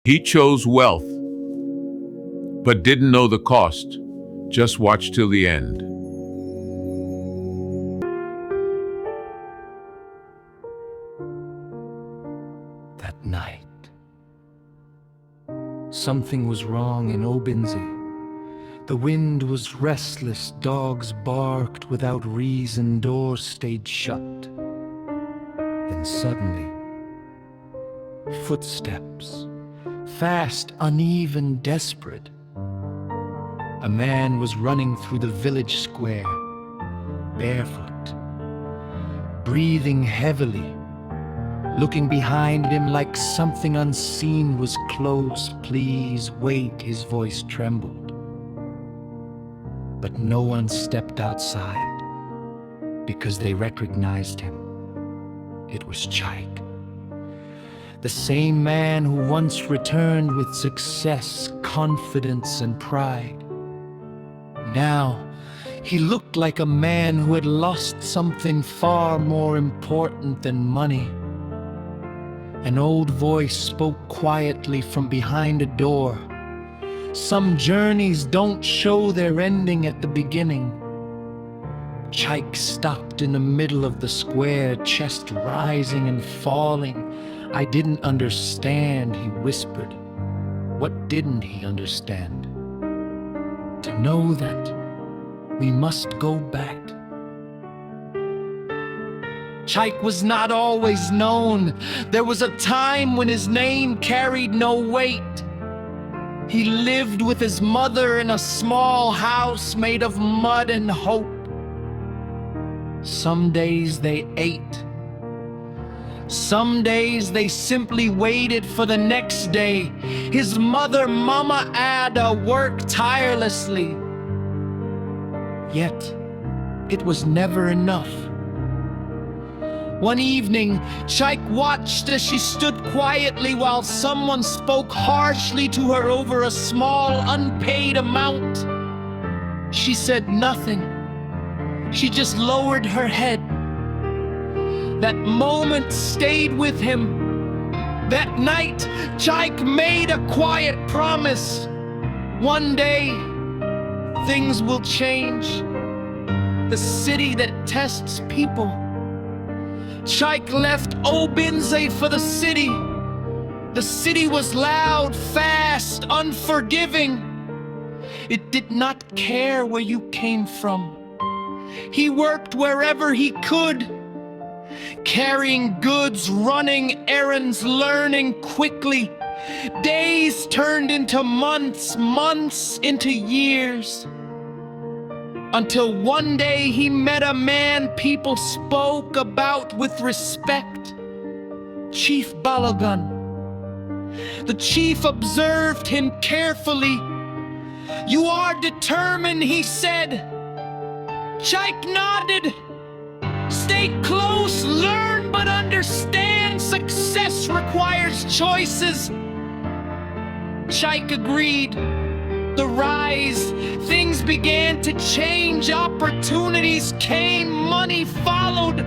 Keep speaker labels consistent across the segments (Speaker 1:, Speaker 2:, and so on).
Speaker 1: He chose wealth, but didn't know the cost. Just watch till the end.
Speaker 2: That night, something was wrong in Obinze. The wind was restless, dogs barked without reason, doors stayed shut. Then suddenly, footsteps, fast, uneven, desperate. A man was running through the village square, barefoot, breathing heavily, looking behind him like something unseen was close. "Please wait," his voice trembled. But no one stepped outside because they recognized him. It was Chaik, the same man who once returned with success, confidence, and pride. Now, he looked like a man who had lost something far more important than money. An old voice spoke quietly from behind a door. Some journeys don't show their ending at the beginning. Chaik stopped in the middle of the square, chest rising and falling. "I didn't understand," he whispered. What didn't he understand? To know that we must go back. Chaik was not always known. There was a time when his name carried no weight. He lived with his mother in a small house made of mud and hope. Some days they ate. Some days they simply waited for the next day. His mother, Mama Ada, worked tirelessly. Yet, it was never enough. One evening, Chaik watched as she stood quietly while someone spoke harshly to her over a small, unpaid amount. She said nothing. She just lowered her head. That moment stayed with him. That night, Chaik made a quiet promise. One day, things will change. The city that tests people. Chaik left Obinze for the city. The city was loud, fast, unforgiving. It did not care where you came from. He worked wherever he could, carrying goods, running errands, learning quickly. Days turned into months, months into years. Until one day he met a man people spoke about with respect, Chief Balogun. The chief observed him carefully. "You are determined," he said. Chaik nodded. "Stay close, learn, but understand success requires choices." Chaik agreed. The rise, things began to change, opportunities came, money followed.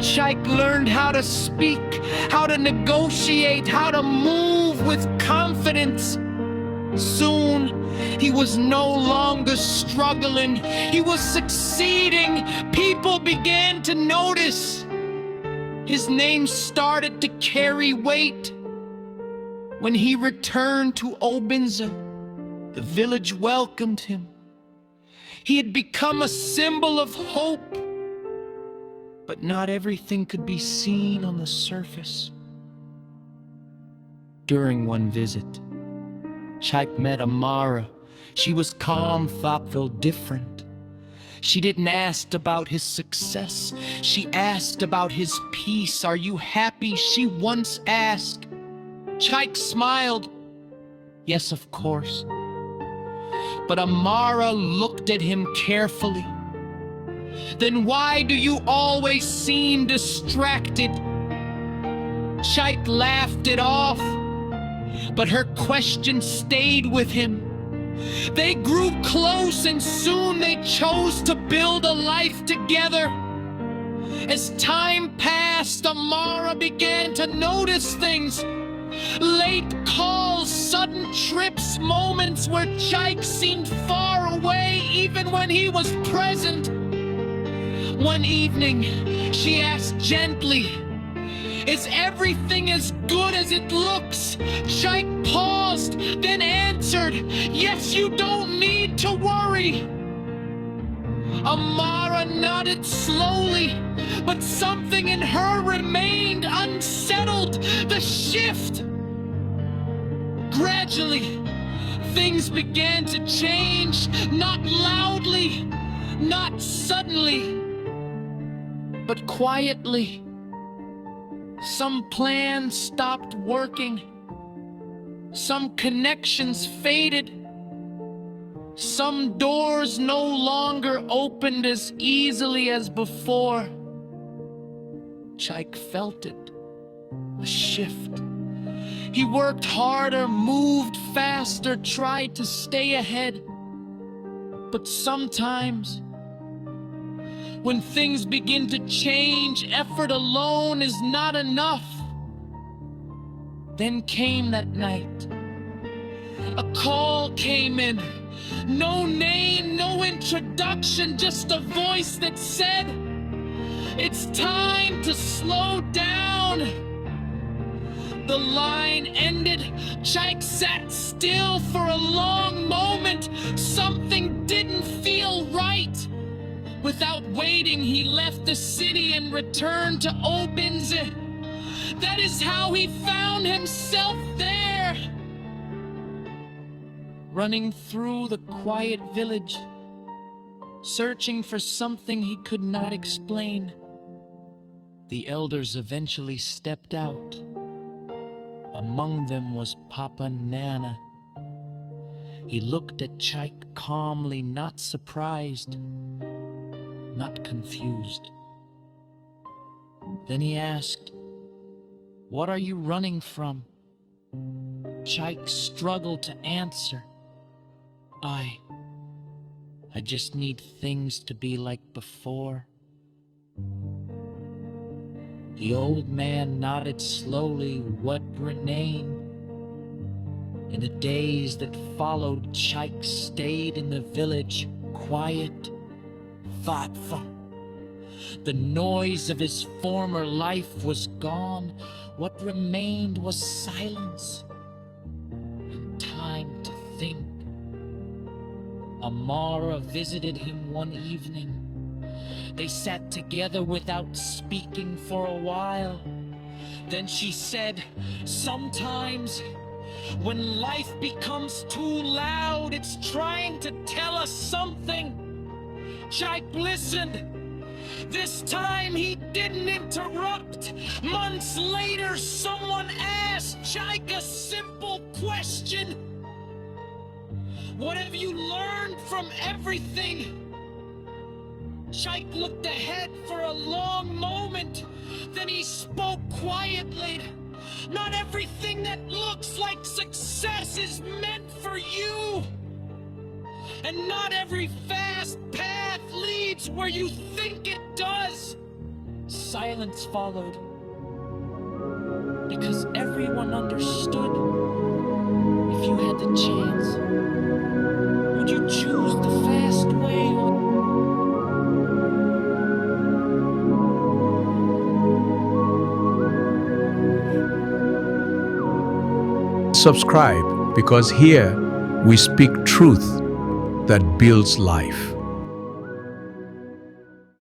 Speaker 2: Chaik learned how to speak, how to negotiate, how to move with confidence. Soon, he was no longer struggling, he was succeeding. People began to notice. His name started to carry weight. When he returned to Obinze, the village welcomed him. He had become a symbol of hope. But not everything could be seen on the surface. During one visit, Chaik met Amara. She was calm, thoughtful, different. She didn't ask about his success. She asked about his peace. "Are you happy?" she once asked. Chaik smiled. "Yes, of course." But Amara looked at him carefully. "Then why do you always seem distracted?" Chaik laughed it off, but her question stayed with him. They grew close and soon they chose to build a life together. As time passed, Amara began to notice things. Late calls sudden trips, moments where Chike seemed far away even when he was present. One evening, she asked gently, "Is everything as good as it looks?" Chike paused, then answered, "Yes, you don't need to worry." Amara nodded slowly, but something in her remained unsettled. The shift. Gradually, things began to change, not loudly, not suddenly, but quietly. Some plans stopped working. Some connections faded. Some doors no longer opened as easily as before. Chike felt it, a shift. He worked harder, moved faster, tried to stay ahead. But sometimes, when things begin to change, effort alone is not enough. Then came that night. A call came in. No name, no introduction, just a voice that said, "It's time to slow down." The line ended. Chike sat still for a long moment. Something didn't feel right. Without waiting, he left the city and returned to Obinze. That is how he found himself there, running through the quiet village, searching for something he could not explain. The elders eventually stepped out. Among them was Papa Nana. He looked at Chike calmly, not surprised, not confused. Then he asked, "What are you running from?" Chike struggled to answer. I just need things to be like before." The old man nodded slowly. What remained? In the days that followed, Chike stayed in the village, quiet, thoughtful. The noise of his former life was gone. What remained was silence and time to think. Amara visited him one evening. They sat together without speaking for a while. Then she said, "Sometimes, when life becomes too loud, it's trying to tell us something." Chike listened. This time he didn't interrupt. Months later, someone asked Chike a simple question. "What have you learned from everything?" Chike looked ahead for a long moment. Then he spoke quietly. "Not everything that looks like success is meant for you. And not every fast path leads where you think it does." Silence followed, because everyone understood. If you had the chance, would you choose the fast way?
Speaker 3: Subscribe, because here we speak truth that builds life.